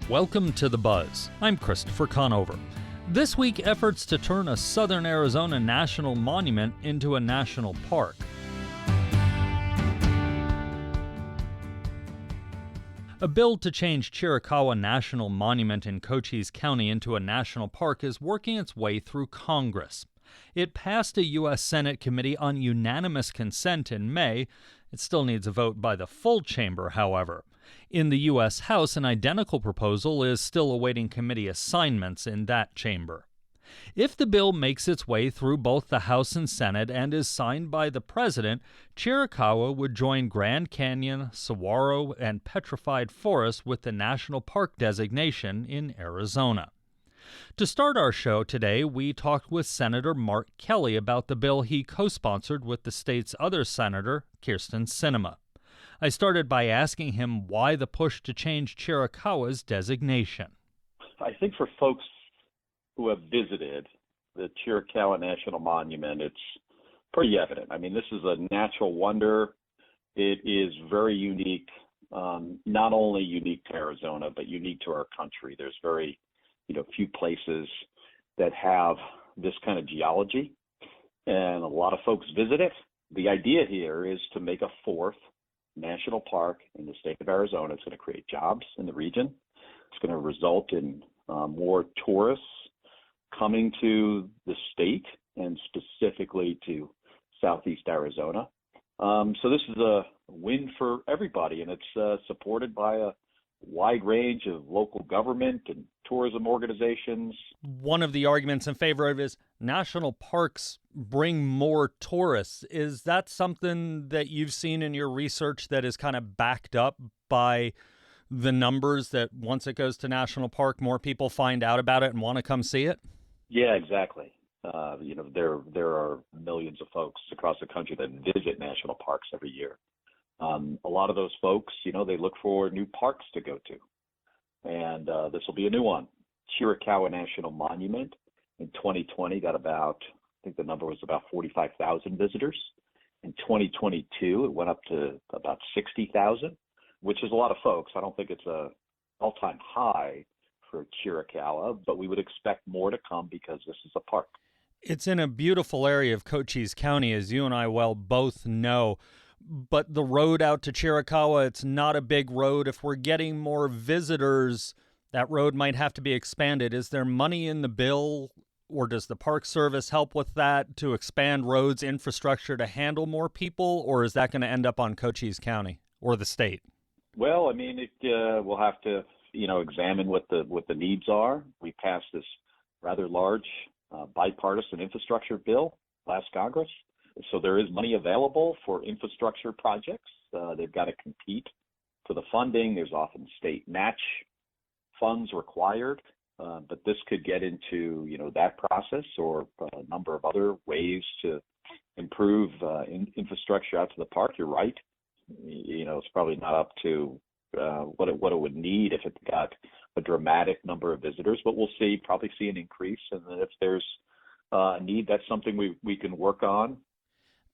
Welcome to The Buzz. I'm Christopher Conover. This week, efforts to turn a southern Arizona national monument into a national park. A bill to change Chiricahua National Monument in Cochise County into a national park is working its way through Congress. It passed a U.S. Senate committee on unanimous consent in May. It still needs a vote by the full chamber, however. In the U.S. House, an identical proposal is still awaiting committee assignments in that chamber. If the bill makes its way through both the House and Senate and is signed by the president, Chiricahua would join Grand Canyon, saguaro, and petrified forest with the national park designation in Arizona. To start our show today, we talked with Senator Mark Kelly about the bill he co-sponsored with the state's other senator, Kyrsten Sinema. I started by asking him why the push to change Chiricahua's designation. I think for folks who have visited the Chiricahua National Monument, it's pretty evident. I mean, this is a natural wonder. It is very unique, not only unique to Arizona, but unique to our country. There's very few places that have this kind of geology, and a lot of folks visit it. The idea here is to make a fourth national park in the state of Arizona. It's going to create jobs in the region. It's going to result in more tourists coming to the state and specifically to southeast Arizona. So this is a win for everybody, and it's supported by a wide range of local government and tourism organizations. One of the arguments in favor of it is national parks bring more tourists. Is that something that you've seen in your research that is kind of backed up by the numbers that once it goes to national park, more people find out about it and want to come see it? Yeah, exactly. There are millions of folks across the country that visit national parks every year. A lot of those folks, they look for new parks to go to. And this will be a new one. Chiricahua National Monument in 2020 got about, I think the number was about 45,000 visitors. In 2022, it went up to about 60,000, which is a lot of folks. I don't think it's a all-time high for Chiricahua, but we would expect more to come because this is a park. It's in a beautiful area of Cochise County, as you and I well both know. But the road out to Chiricahua, it's not a big road. If we're getting more visitors, that road might have to be expanded. Is there money in the bill, or does the Park Service help with that to expand roads infrastructure to handle more people, or is that going to end up on Cochise County or the state? Well, I mean, we'll have to, examine what the needs are. We passed this rather large bipartisan infrastructure bill last Congress. So there is money available for infrastructure projects. They've got to compete for the funding. There's often state match funds required, but this could get into, that process or a number of other ways to improve infrastructure out to the park. You're right. It's probably not up to what it would need if it got a dramatic number of visitors, but we'll probably see an increase. And then if there's a need, that's something we can work on.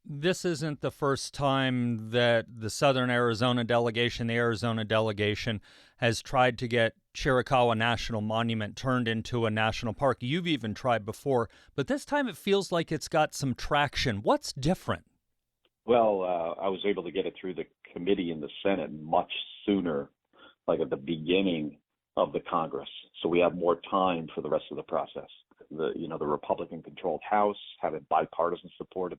This isn't the first time that the Southern Arizona delegation, the Arizona delegation, has tried to get Chiricahua National Monument turned into a national park. You've even tried before, but this time it feels like it's got some traction. What's different? Well, I was able to get it through the committee in the Senate much sooner, like at the beginning of the Congress. So we have more time for the rest of the process. The Republican-controlled House, having bipartisan support,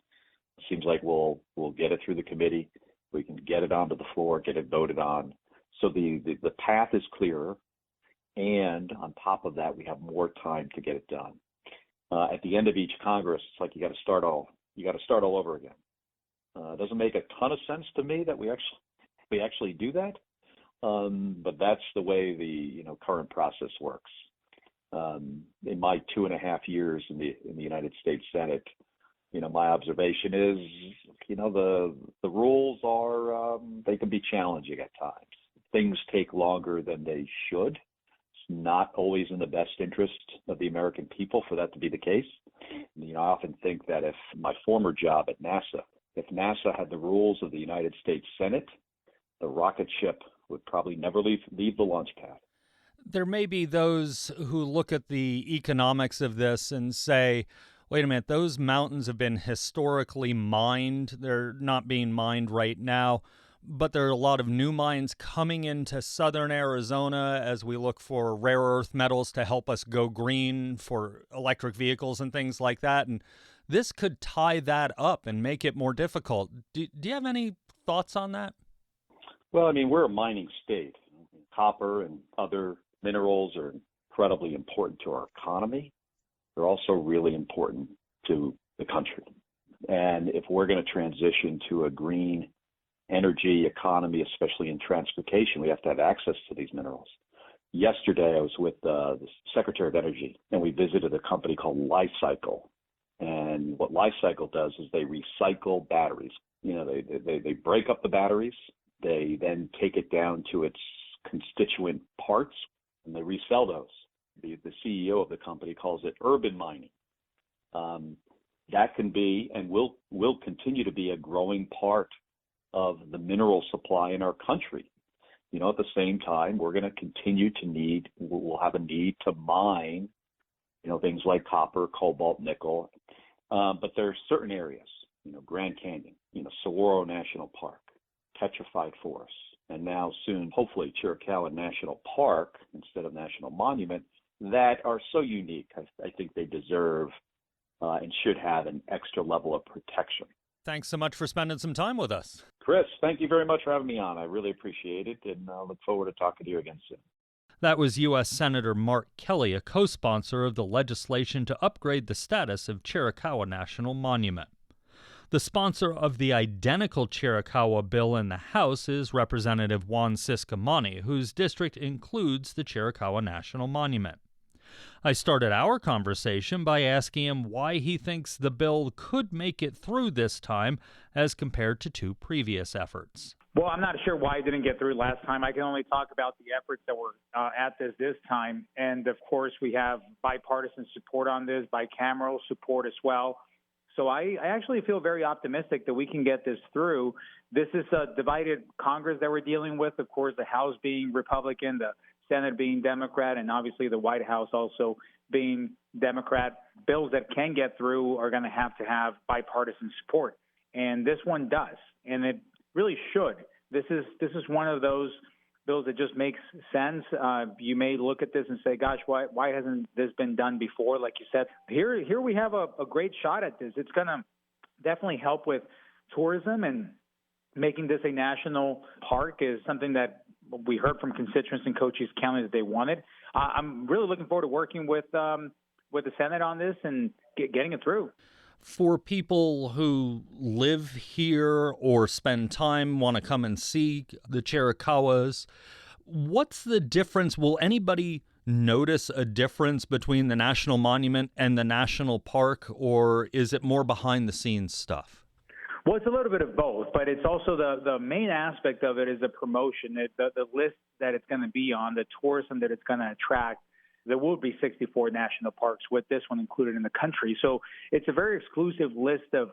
seems like we'll get it through the committee. We can get it onto the floor, get it voted on. So the path is clearer, and on top of that, we have more time to get it done. At the end of each Congress, it's like you got to start all over again. It doesn't make a ton of sense to me that we actually do that, but that's the way the current process works. In my 2.5 years in the United States Senate, my observation is, the rules are, they can be challenging at times. Things take longer than they should. It's not always in the best interest of the American people for that to be the case. I often think that if my former job at NASA, if NASA had the rules of the United States Senate, the rocket ship would probably never leave the launch pad. There may be those who look at the economics of this and say, wait a minute, those mountains have been historically mined. They're not being mined right now, but there are a lot of new mines coming into southern Arizona as we look for rare earth metals to help us go green for electric vehicles and things like that. And this could tie that up and make it more difficult. Do you have any thoughts on that? Well, I mean, we're a mining state. Copper and other minerals are incredibly important to our economy. They're also really important to the country. And if we're going to transition to a green energy economy, especially in transportation, we have to have access to these minerals. Yesterday, I was with the Secretary of Energy, and we visited a company called Li-Cycle. And what Li-Cycle does is they recycle batteries. You know, they break up the batteries. They then take it down to its constituent parts, and they resell those. The CEO of the company calls it urban mining. That can be and will continue to be a growing part of the mineral supply in our country. You know, at the same time, we're going to continue to we'll have a need to mine, you know, things like copper, cobalt, nickel. But there are certain areas, you know, Grand Canyon, you know, Saguaro National Park, Petrified Forest, and now soon, hopefully, Chiricahua National Park instead of National Monument, that are so unique. I think they deserve and should have an extra level of protection. Thanks so much for spending some time with us. Chris, thank you very much for having me on. I really appreciate it, and I look forward to talking to you again soon. That was U.S. Senator Mark Kelly, a co-sponsor of the legislation to upgrade the status of Chiricahua National Monument. The sponsor of the identical Chiricahua bill in the House is Representative Juan Ciscomani, whose district includes the Chiricahua National Monument. I started our conversation by asking him why he thinks the bill could make it through this time as compared to two previous efforts. Well, I'm not sure why it didn't get through last time. I can only talk about the efforts that were at this time. And, of course, we have bipartisan support on this, bicameral support as well. So I actually feel very optimistic that we can get this through. This is a divided Congress that we're dealing with, of course, the House being Republican, the Senate being Democrat, and obviously the White House also being Democrat. Bills that can get through are going to have bipartisan support. And this one does, and it really should. This is one of those bills that just makes sense. You may look at this and say, gosh, why hasn't this been done before? Like you said, here we have a great shot at this. It's going to definitely help with tourism, and making this a national park is something that we heard from constituents in Cochise County that they wanted. I'm really looking forward to working with the Senate on this and getting it through. For people who live here or spend time, want to come and see the Chiricahuas, what's the difference? Will anybody notice a difference between the National Monument and the National Park, or is it more behind the scenes stuff? Well, it's a little bit of both, but it's also the main aspect of it is the promotion, the list that it's going to be on, the tourism that it's going to attract. There will be 64 national parks with this one included in the country. So it's a very exclusive list of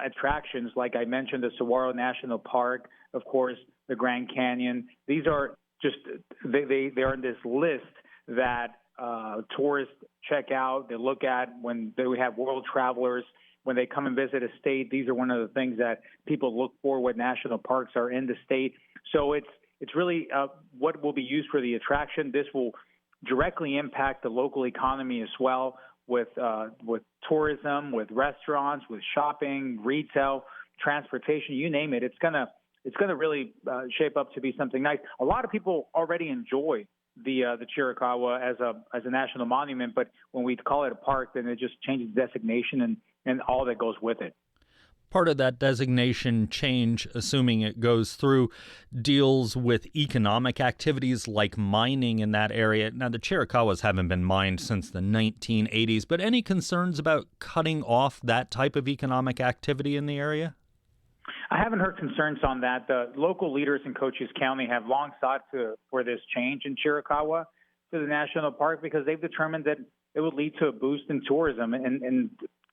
attractions. Like I mentioned, the Saguaro National Park, of course, the Grand Canyon. These are just, they're in this list that tourists check out, they look at when we have world travelers. When they come and visit a state, these are one of the things that people look for when national parks are in the state. So it's really what will be used for the attraction. This will directly impact the local economy as well, with tourism, with restaurants, with shopping, retail, transportation, you name it. It's gonna really shape up to be something nice. A lot of people already enjoy the Chiricahua as a national monument, but when we call it a park, then it just changes designation and all that goes with it. Part of that designation change, assuming it goes through, deals with economic activities like mining in that area. Now, the Chiricahuas haven't been mined since the 1980s, but any concerns about cutting off that type of economic activity in the area? I haven't heard concerns on that. The local leaders in Cochise County have long sought for this change in Chiricahua to the national park because they've determined that it would lead to a boost in tourism. And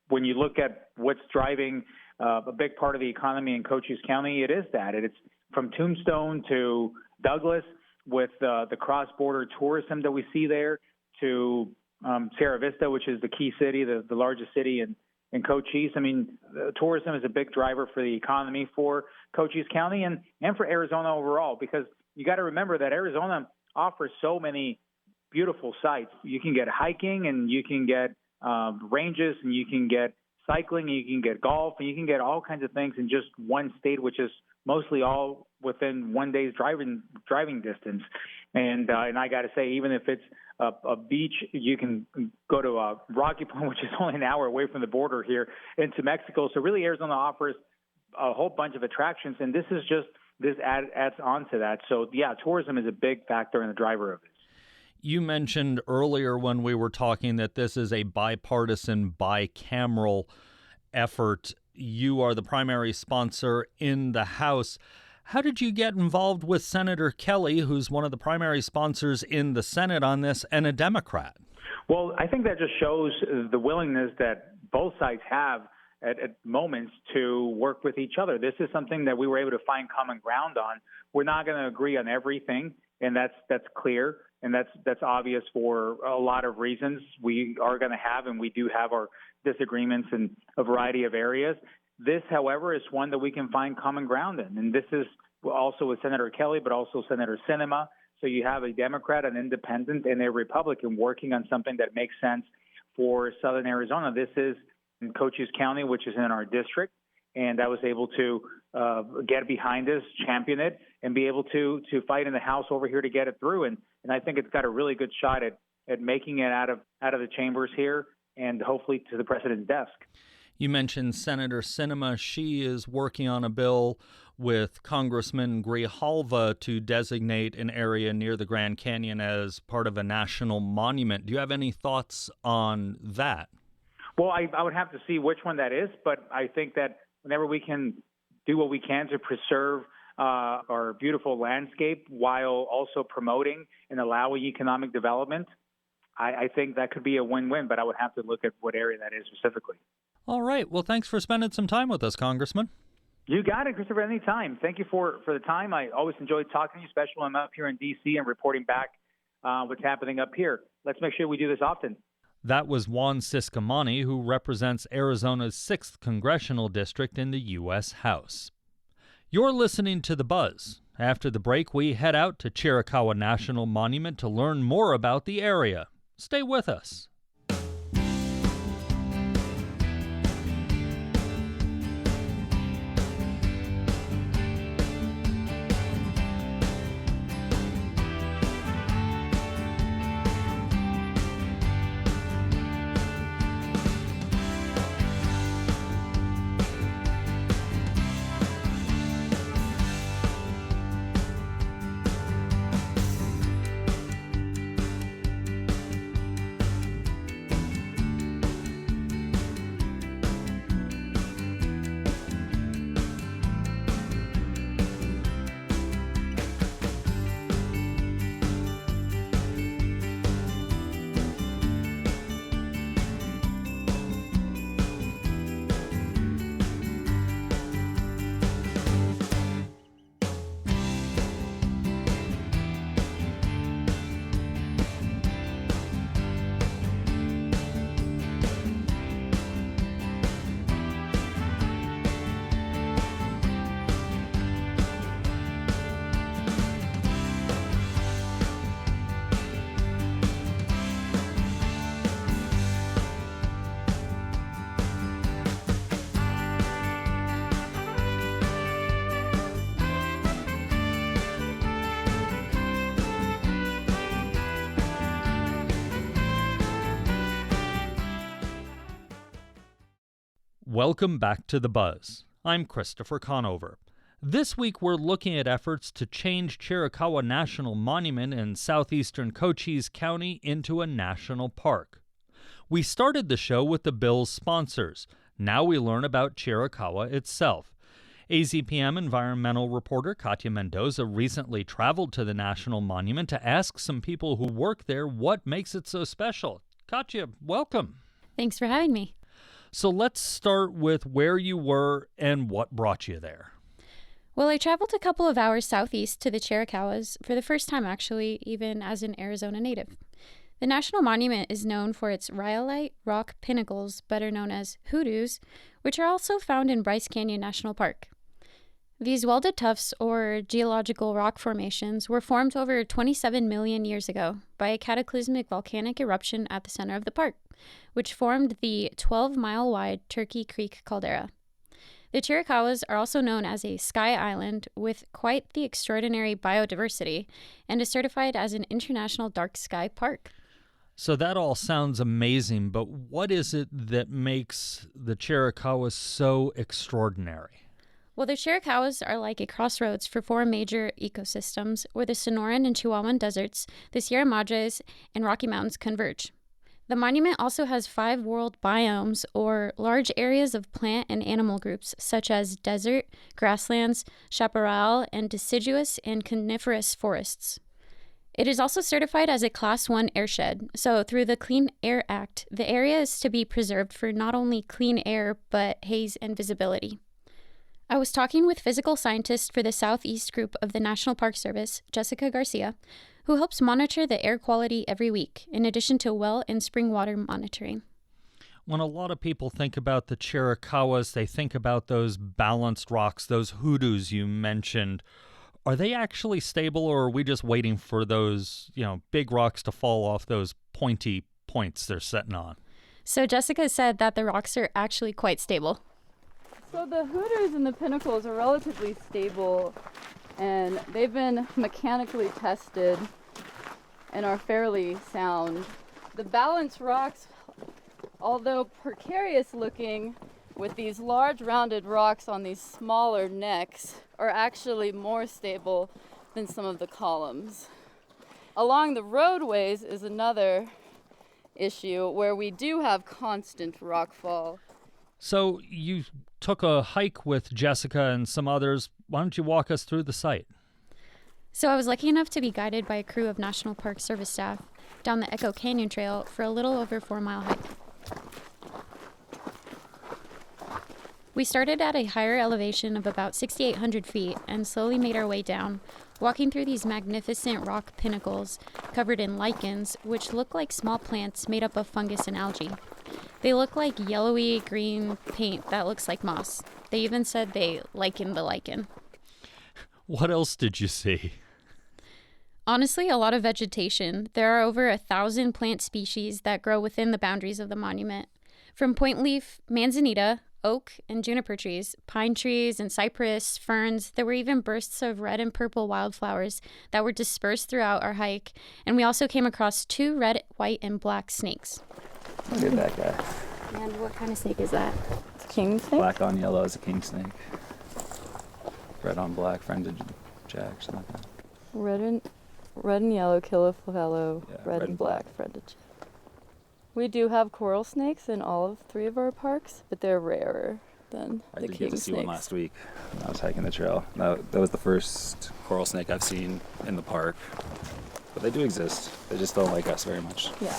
when you look at what's driving a big part of the economy in Cochise County, it is that. It's from Tombstone to Douglas. with the cross-border tourism that we see there to Sierra Vista, which is the key city, the largest city in Cochise. I mean, tourism is a big driver for the economy for Cochise County and for Arizona overall, because you got to remember that Arizona offers so many beautiful sites. You can get hiking, and you can get ranges, and you can get cycling, and you can get golf, and you can get all kinds of things in just one state, which is mostly all within one day's driving distance. And I got to say, even if it's a beach, you can go to Rocky Point, which is only an hour away from the border here into Mexico. So really, Arizona offers a whole bunch of attractions, and this adds on to that. So yeah, tourism is a big factor and a driver of it. You mentioned earlier when we were talking that this is a bipartisan, bicameral effort. You are the primary sponsor in the House. How did you get involved with Senator Kelly, who's one of the primary sponsors in the Senate on this, and a Democrat? Well, I think that just shows the willingness that both sides have at moments to work with each other. This is something that we were able to find common ground on. We're not going to agree on everything, and that's clear, and that's obvious for a lot of reasons. We are going to have, and we do have, our disagreements in a variety of areas. This, however, is one that we can find common ground in, and this is also with Senator Kelly, but also Senator Sinema. So you have a Democrat, an independent, and a Republican working on something that makes sense for Southern Arizona. This is in Cochise County, which is in our district, and I was able to get behind this, champion it, and be able to fight in the House over here to get it through. And I think it's got a really good shot at making it out of the chambers here and hopefully to the president's desk. You mentioned Senator Sinema. She is working on a bill with Congressman Grijalva to designate an area near the Grand Canyon as part of a national monument. Do you have any thoughts on that? Well, I would have to see which one that is, but I think that whenever we can do what we can to preserve our beautiful landscape while also promoting and allowing economic development, I think that could be a win-win, but I would have to look at what area that is specifically. All right. Well, thanks for spending some time with us, Congressman. You got it, Christopher, anytime. Thank you for the time. I always enjoy talking to you, especially when I'm up here in D.C. and reporting back what's happening up here. Let's make sure we do this often. That was Juan Ciscomani, who represents Arizona's 6th Congressional District in the U.S. House. You're listening to The Buzz. After the break, we head out to Chiricahua National Monument to learn more about the area. Stay with us. Welcome back to The Buzz. I'm Christopher Conover. This week we're looking at efforts to change Chiricahua National Monument in southeastern Cochise County into a national park. We started the show with the bill's sponsors. Now we learn about Chiricahua itself. AZPM environmental reporter Katya Mendoza recently traveled to the National Monument to ask some people who work there what makes it so special. Katya, welcome. Thanks for having me. So let's start with where you were and what brought you there. Well, I traveled a couple of hours southeast to the Chiricahuas for the first time, actually, even as an Arizona native. The National Monument is known for its rhyolite rock pinnacles, better known as hoodoos, which are also found in Bryce Canyon National Park. These welded tuffs, or geological rock formations, were formed over 27 million years ago by a cataclysmic volcanic eruption at the center of the park, which formed the 12-mile-wide Turkey Creek caldera. The Chiricahuas are also known as a sky island with quite the extraordinary biodiversity and is certified as an international dark sky park. So that all sounds amazing, but what is it that makes the Chiricahuas so extraordinary? Well, the Chiricahuas are like a crossroads for four major ecosystems where the Sonoran and Chihuahuan deserts, the Sierra Madres, and Rocky Mountains converge. The monument also has 5 world biomes, or large areas of plant and animal groups, such as desert, grasslands, chaparral, and deciduous and coniferous forests. It is also certified as a Class 1 airshed, so through the Clean Air Act, the area is to be preserved for not only clean air, but haze and visibility. I was talking with physical scientist for the Southeast Group of the National Park Service, Jessica Garcia, who helps monitor the air quality every week, in addition to well and spring water monitoring. When a lot of people think about the Chiricahuas, they think about those balanced rocks, those hoodoos you mentioned. Are they actually stable, or are we just waiting for those, big rocks to fall off those pointy points they're sitting on? So Jessica said that the rocks are actually quite stable. So the hoodoos and the pinnacles are relatively stable, and they've been mechanically tested and are fairly sound. The balanced rocks, although precarious looking with these large rounded rocks on these smaller necks, are actually more stable than some of the columns. Along the roadways is another issue where we do have constant rockfall. So you took a hike with Jessica and some others. Why don't you walk us through the site? So I was lucky enough to be guided by a crew of National Park Service staff down the Echo Canyon Trail for a little over 4-mile hike. We started at a higher elevation of about 6,800 feet and slowly made our way down, walking through these magnificent rock pinnacles covered in lichens, which look like small plants made up of fungus and algae. They look like yellowy green paint that looks like moss. They even said they likened the lichen. What else did you see? Honestly, a lot of vegetation. There are over 1,000 plant species that grow within the boundaries of the monument. From point leaf, manzanita, oak, and juniper trees, pine trees and cypress, ferns, there were even bursts of red and purple wildflowers that were dispersed throughout our hike, and we also came across 2 red, white, and black snakes. Look at that guy. And what kind of snake is that? It's a king snake? Black on yellow is a king snake. Red on black, friended jack, something like that. Red and yellow, kill a fellow. Yeah, red and black, friended jack. We do have coral snakes in all of 3 of our parks, but they're rarer than I the did king get to see snakes. one last week when I was hiking the trail. That was the first coral snake I've seen in the park. But they do exist. They just don't like us very much. Yeah.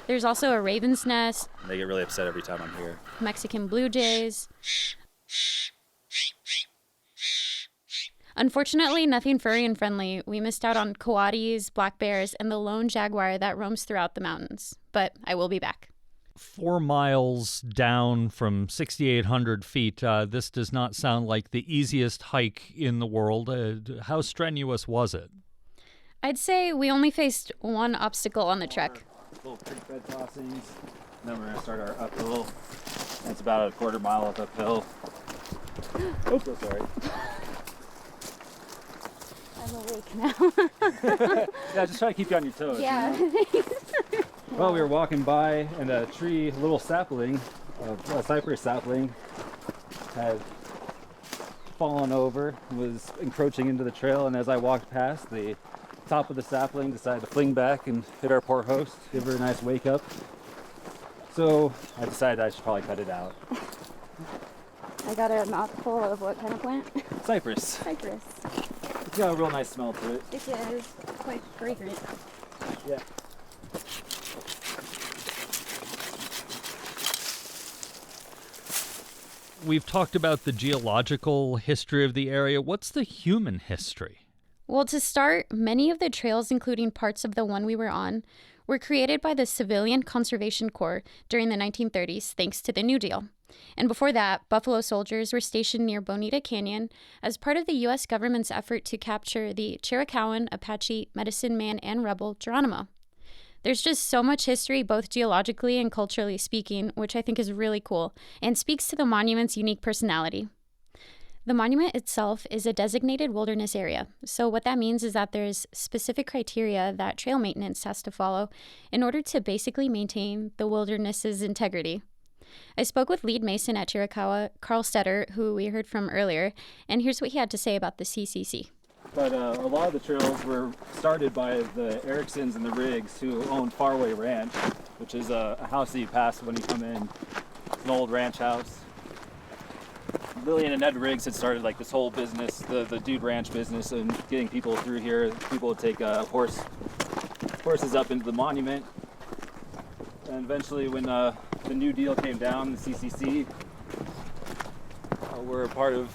There's also a raven's nest, They get really upset every time I'm here. Mexican blue jays. Unfortunately, nothing furry and friendly. We missed out on coatis, black bears, and the lone jaguar that roams throughout the mountains. But I will be back. 4 miles down from 6,800 feet. This does not sound like the easiest hike in the world. How strenuous was it? I'd say we only faced one obstacle on the trek. Little creek bed crossings. Then we're going to start our uphill. It's about a 1/4 mile up uphill. Oh, so sorry. I'm awake now. Yeah, just try to keep you on your toes. Yeah. You know? Well, we were walking by, and a tree, a little sapling, a cypress sapling, had fallen over, was encroaching into the trail, and as I walked past, the top of the sapling decided to fling back and hit our poor host, give her a nice wake up. So I decided I should probably cut it out. I got a mouthful of what kind of plant? Cypress. Cypress. It's got a real nice smell to it. It is quite fragrant. Yeah. We've talked about the geological history of the area. What's the human history? Well, to start, many of the trails, including parts of the one we were on, were created by the Civilian Conservation Corps during the 1930s, thanks to the New Deal. And before that, Buffalo soldiers were stationed near Bonita Canyon as part of the U.S. government's effort to capture the Chiricahua, Apache, Medicine Man, and rebel Geronimo. There's just so much history, both geologically and culturally speaking, which I think is really cool and speaks to the monument's unique personality. The monument itself is a designated wilderness area. So what that means is that there's specific criteria that trail maintenance has to follow in order to basically maintain the wilderness's integrity. I spoke with lead mason at Chiricahua, Carl Stetter, who we heard from earlier, and here's what he had to say about the CCC. But a lot of the trails were started by the Ericksons and the Riggs, who owned Faraway Ranch, which is a house that you pass when you come in. It's an old ranch house. Lillian and Ed Riggs had started like this whole business, the Dude Ranch business, and getting people through here. People would take horses up into the monument. And eventually when the New Deal came down, the CCC were a part of,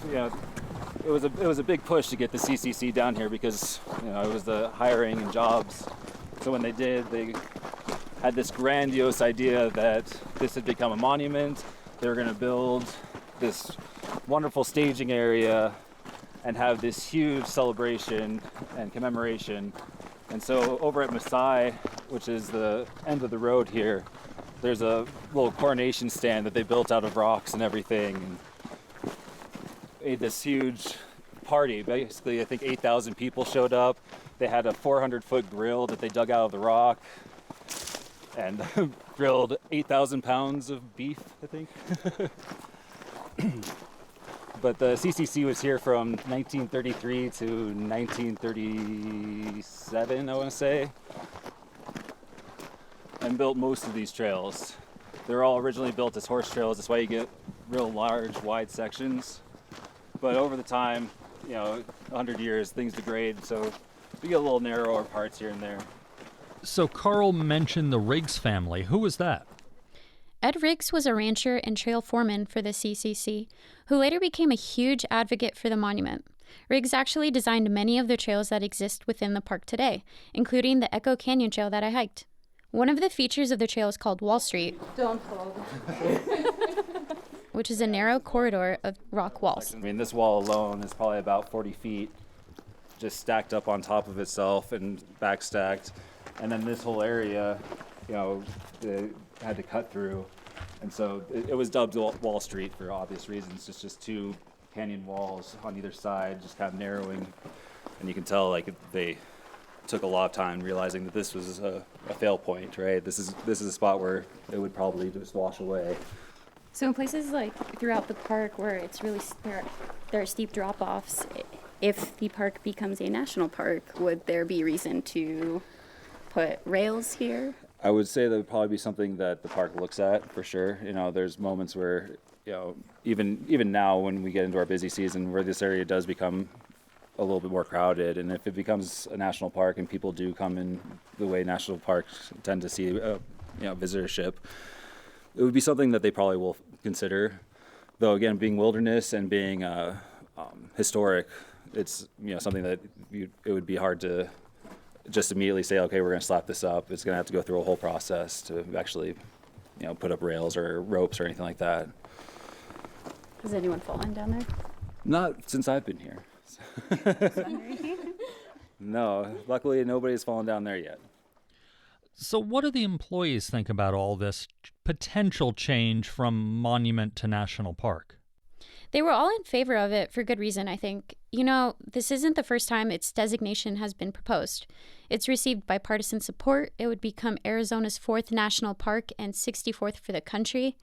it was a big push to get the CCC down here because, it was the hiring and jobs. So when they did, they had this grandiose idea that this had become a monument. They were going to build this wonderful staging area and have this huge celebration and commemoration. And so over at Maasai, which is the end of the road here, there's a little coronation stand that they built out of rocks and everything. And made this huge party. Basically, I think 8,000 people showed up. They had a 400-foot grill that they dug out of the rock and grilled 8,000 pounds of beef, I think. But the CCC was here from 1933 to 1937, I want to say, and built most of these trails. They were all originally built as horse trails. That's why you get real large, wide sections. But over the time, 100 years, things degrade, so we get a little narrower parts here and there. So Carl mentioned the Riggs family. Who was that? Ed Riggs was a rancher and trail foreman for the CCC, who later became a huge advocate for the monument. Riggs actually designed many of the trails that exist within the park today, including the Echo Canyon Trail that I hiked. One of the features of the trail is called Wall Street. Don't fall. Which is a narrow corridor of rock walls. I mean, this wall alone is probably about 40 feet, just stacked up on top of itself and backstacked. And then this whole area, they had to cut through. And so it was dubbed Wall Street for obvious reasons. It's just two canyon walls on either side, just kind of narrowing. And you can tell, they took a lot of time realizing that this was a fail point, right? This is a spot where it would probably just wash away. So in places like throughout the park where it's really there are steep drop-offs, if the park becomes a national park, would there be reason to put rails here? I would say that would probably be something that the park looks at for sure. There's moments where, even now when we get into our busy season, where this area does become a little bit more crowded, and if it becomes a national park and people do come in the way national parks tend to see, visitorship, it would be something that they probably will consider. Though again, being wilderness and being historic, it's something that it would be hard to just immediately say, okay, we're going to slap this up. It's going to have to go through a whole process to actually, put up rails or ropes or anything like that. Has anyone fallen down there? Not since I've been here. No, luckily nobody's fallen down there yet. So what do the employees think about all this potential change from monument to national park? They were all in favor of it for good reason, I think. This isn't the first time its designation has been proposed. It's received bipartisan support. It would become Arizona's 4th national park and 64th for the country.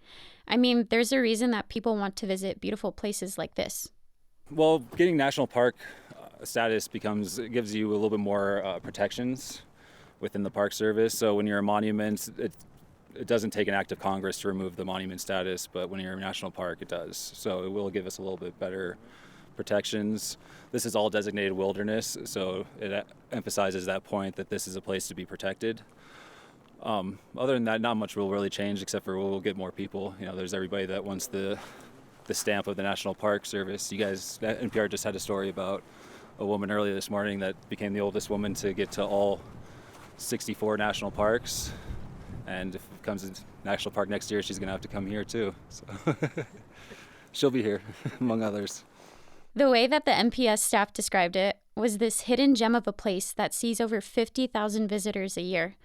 I mean, there's a reason that people want to visit beautiful places like this. Well, getting national park status gives you a little bit more protections within the Park Service. So when you're a monument, it doesn't take an act of Congress to remove the monument status, but when you're a national park, it does. So it will give us a little bit better protections. This is all designated wilderness, so it emphasizes that point that this is a place to be protected. Other than that, not much will really change, except for we'll get more people. There's everybody that wants the the stamp of the National Park Service. You guys, NPR just had a story about a woman earlier this morning that became the oldest woman to get to all 64 national parks. And if it comes to national park next year, she's going to have to come here too. So she'll be here, among others. The way that the NPS staff described it was this hidden gem of a place that sees over 50,000 visitors a year.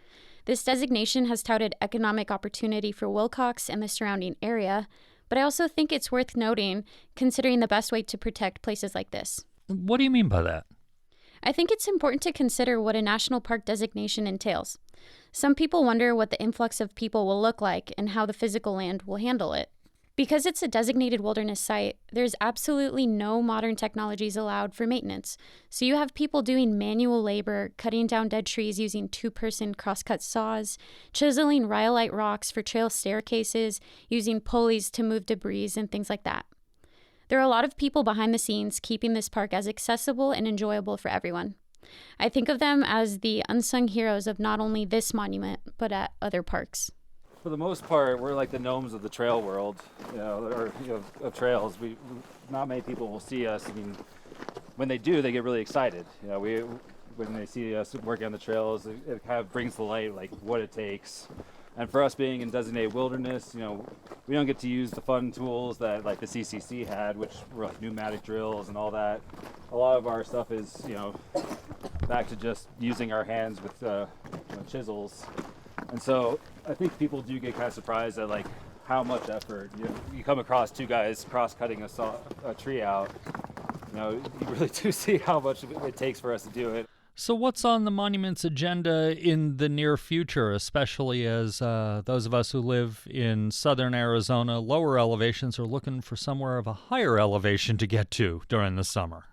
This designation has touted economic opportunity for Wilcox and the surrounding area, but I also think it's worth noting, considering the best way to protect places like this. What do you mean by that? I think it's important to consider what a national park designation entails. Some people wonder what the influx of people will look like and how the physical land will handle it. Because it's a designated wilderness site, there's absolutely no modern technologies allowed for maintenance. So you have people doing manual labor, cutting down dead trees using two-person crosscut saws, chiseling rhyolite rocks for trail staircases, using pulleys to move debris and things like that. There are a lot of people behind the scenes keeping this park as accessible and enjoyable for everyone. I think of them as the unsung heroes of not only this monument, but at other parks. For the most part, we're like the gnomes of the trail world, of trails. Not many people will see us. I mean, when they do, they get really excited. When they see us working on the trails, it kind of brings to light like what it takes. And for us being in designated wilderness, we don't get to use the fun tools that like the CCC had, which were like pneumatic drills and all that. A lot of our stuff is, back to just using our hands with chisels. And so I think people do get kind of surprised at like how much effort. You come across two guys cross-cutting a tree out. You really do see how much it takes for us to do it. So what's on the monument's agenda in the near future, especially as those of us who live in southern Arizona, lower elevations, are looking for somewhere of a higher elevation to get to during the summer?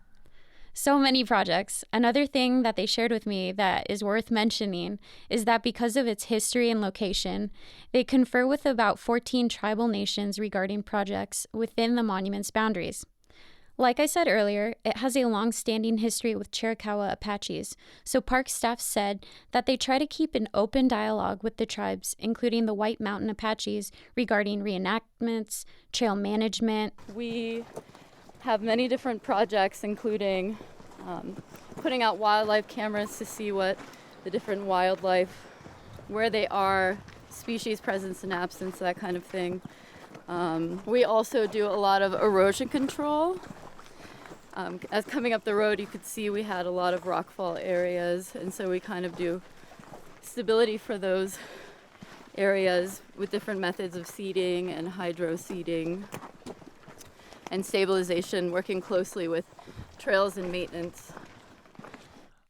So many projects. Another thing that they shared with me that is worth mentioning is that because of its history and location, they confer with about 14 tribal nations regarding projects within the monument's boundaries. Like I said earlier, it has a long-standing history with Chiricahua Apaches, so park staff said that they try to keep an open dialogue with the tribes, including the White Mountain Apaches, regarding reenactments, trail management. We have many different projects, including putting out wildlife cameras to see what the different wildlife, where they are, species presence and absence, that kind of thing. We also do a lot of erosion control. As coming up the road, you could see we had a lot of rockfall areas, and so we kind of do stability for those areas with different methods of seeding and hydro seeding and stabilization, working closely with trails and maintenance.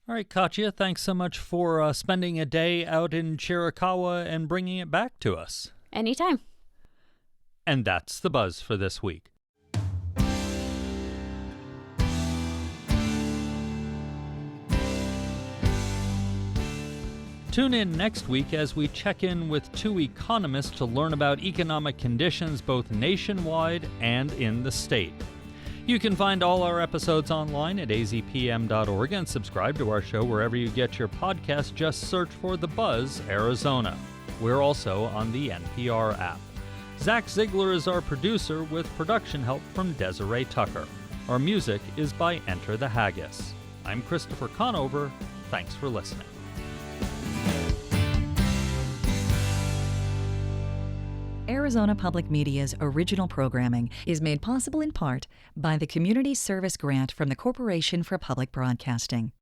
All right, Katya, thanks so much for spending a day out in Chiricahua and bringing it back to us. Anytime. And that's the buzz for this week. Tune in next week as we check in with two economists to learn about economic conditions both nationwide and in the state. You can find all our episodes online at azpm.org and subscribe to our show wherever you get your podcast. Just search for The Buzz Arizona. We're also on the NPR app. Zach Ziegler is our producer with production help from Desiree Tucker. Our music is by Enter the Haggis. I'm Christopher Conover. Thanks for listening. Arizona Public Media's original programming is made possible in part by the Community Service Grant from the Corporation for Public Broadcasting.